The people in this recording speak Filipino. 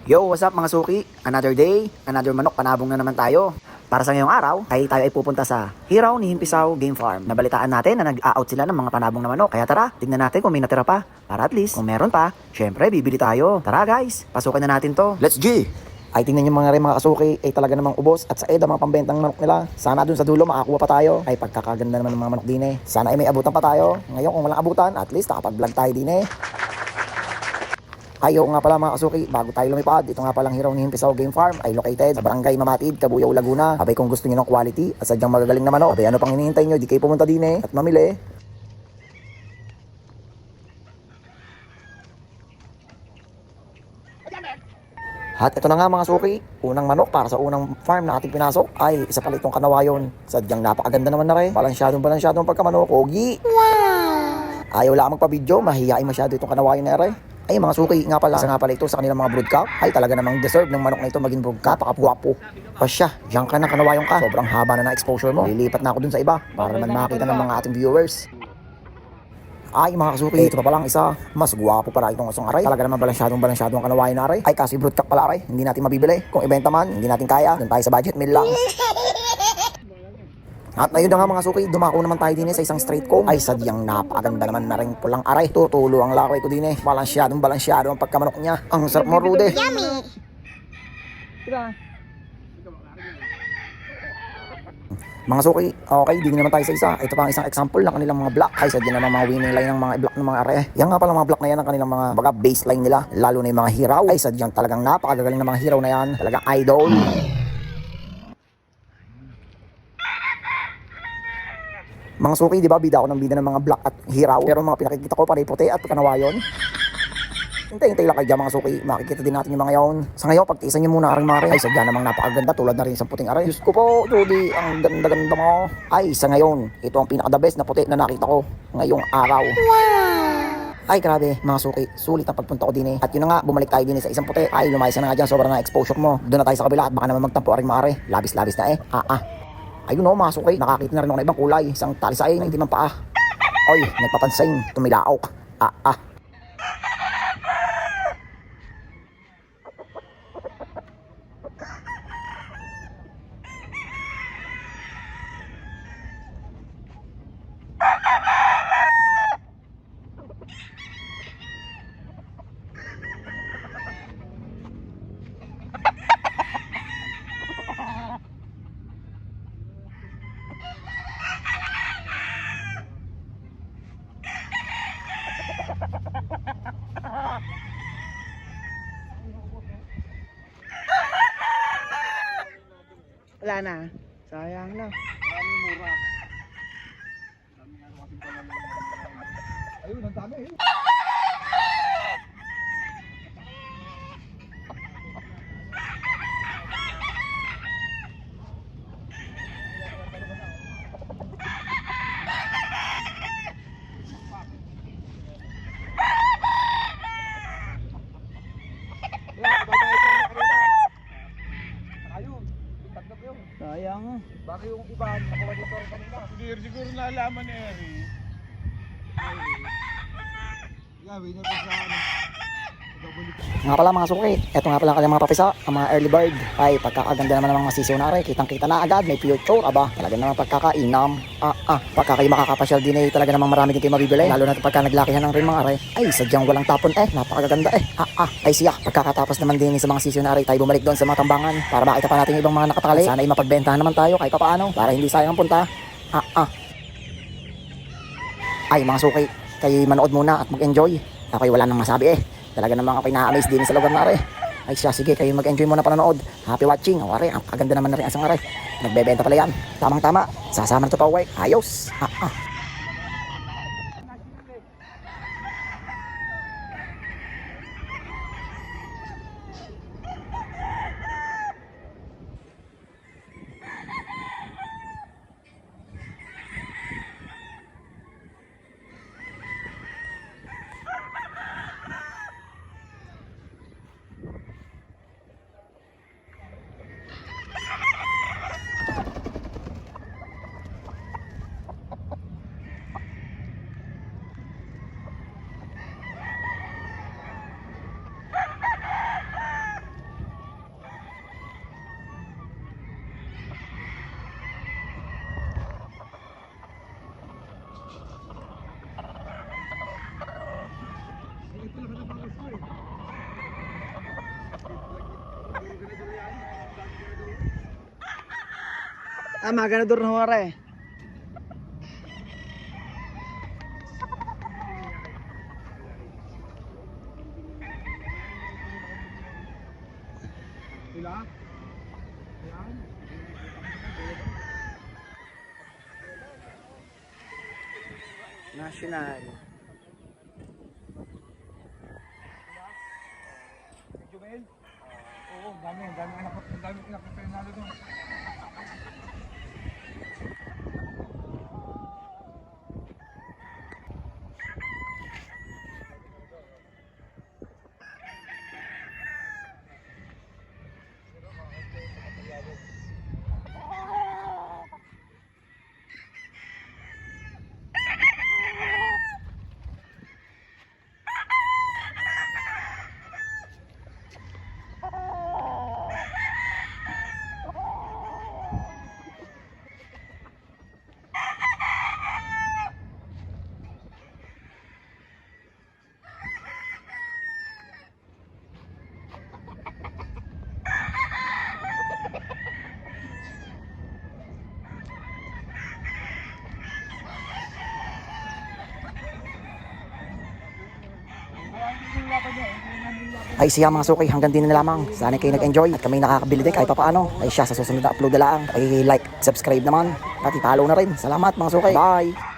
Yo, what's up mga suki? Another day, another manok, panabong na naman tayo. Para sa ngayong araw, ay tayo ay pupunta sa Hiraw ni Himpisaw Game Farm. Nabalitaan natin na nag-a-out sila ng mga panabong na manok. Kaya tara, tignan natin kung may natira pa. Para at least, kung meron pa, syempre bibili tayo. Tara guys, pasukin na natin to. Let's G! Ay tingnan yung mga kasuki, ay talaga namang ubos at sa EDA mga pambentang manok nila. Sana dun sa dulo makakuha pa tayo. Ay pagkakaganda naman ng mga manok din eh. Sana ay may abutan pa tayo. Ngayon kung walang abutan, at least nakapag-vlog tayo din eh. Ayo nga pala mga kasuki, bago tayo lumipad, ito nga palang Hiraw ni Himpisaw Game Farm ay located sa Barangay Mamatid, Cabuyao, Laguna. Abay kung gusto niyo ng quality at sadyang magagaling na manok, abay ano pang hinihintay niyo, di kayo pumunta din eh at mamili. At ito na nga mga suki, unang manok para sa unang farm na ating pinasok ay isa pala itong kanawayon. Sadyang napakaganda naman na rin, balansyadong pagkamanok, pogi. Wow! Ayaw lang magpa-video, mahihain masyado itong kanawayon na rin. Ay mga suki nga pala, isa nga pala ito sa kanilang mga brood cup. Ay talaga namang deserve ng manok na ito maging brood cup, pakapwapo. O siya, diyan ka na kanawayon ka. Sobrang haba na exposure mo. Lilipat na ako dun sa iba para naman makita ng mga ating viewers. Ay mga kasuki, ito pa palang isa. Mas gwapo pala itong asong aray. Talaga naman balansyadong ang kanawayon na aray. Ay kasi brood cup pala aray, hindi natin mabibili. Kung ibenta man, hindi natin kaya. Doon tayo sa budget meal lang. At ayun na nga mga suki, dumako naman tayo din sa isang straight comb. Ay sadyang napakaganda naman na rin pulang aray. Tutulo ang lakay ko din eh. Balansyado ang pagkamanok niya. Ang sarap mo Rude. Yummy! Mga suki, okay, din naman tayo sa isa. Ito pa ang isang example ng kanilang mga block. Ay sadya naman mga winning line ng mga block ng mga are. Yan nga pala mga block na yan ang kanilang mga baseline nila. Lalo na yung mga hiraw. Ay sadyang talagang napakagagaling ng mga hiraw na yan. Talagang idol. Mga suki, di ba, bida ako ng bida ng mga black at hiraw. Pero mga pinakikita ko, panay puti at kanawayon. Hintay-hintay lang kayo dyan mga suki. Makikita din natin yung mga yaon. Sa ngayon, pagtiisan nyo muna aring mare. Ay, sadya namang napakaganda. Tulad na rin sa puting aray. Diyos ko po, Judy, ang ganda-ganda mo. Ay, sa ngayon, ito ang pinaka-the best na puti na nakita ko ngayong araw. Wow! Ay, grabe, mga suki. Sulit ang pagpunta ko din eh. At yun na nga, bumalik tayo din sa isang puti. Ay, lumayas na nga dyan. Sobrang na exposure mo. Doon na tayo sa kabila at baka naman magtampo aring mare. Labis-labis na eh. Ayun o mga suki, nakakita na rin ako ng ibang kulay. Isang talisain, hindi man paa. Oy, nagpapansin, tumilaok. Wala na. Sayang na. Ayun, ang dami. Sayang. Baka yung iba, nakuha dito rin kanina. Siguro nalaman ni Eri. Yeah, winner pa sa ano. Nga pala mga suki, eto nga pala kanyang mga papisa, ang mga early bird. Ay, pagkakaganda naman ng mga seasonary, kitang-kita na agad, may future, aba, talaga naman pagkakainam. Pagka kayo makakapasyal din eh, talaga namang marami din kayo mabibili. Lalo na pagka naglakihan ng rin mga are, ay, sadyang walang tapon eh, napakaganda eh. Ay siya, pagkakatapos naman din sa mga seasonary, tayo bumalik doon sa mga tambangan, para makita pa natin yung ibang mga nakatali. Sana ay mapagbentahan naman tayo kahit papaano, para hindi sayang ang punta. Ay, mga suki, kayo manood muna at mag-enjoy. Ako'y wala nang masabi eh. Talaga namang ako'y na-amaze din sa lugar na are. Ay siya, sige kayo mag-enjoy muna panonood. Happy watching. O are, ang kaganda naman na rin asang are. Nagbebenta pala yan. Tamang-tama. Sasama na ito pa uwi. Ayos. Mga ganador na huwara eh. Sila? Yan. National. Jumel? Oo, dami anak na penalo doon. Ay siya mga suki, hanggang din na lamang. Sana kayo nag-enjoy at kami nakakabili din kahit papaano. Ay siya sa susunod na upload na lang. Ay like, subscribe naman. At i-follow na rin. Salamat mga suki. Bye!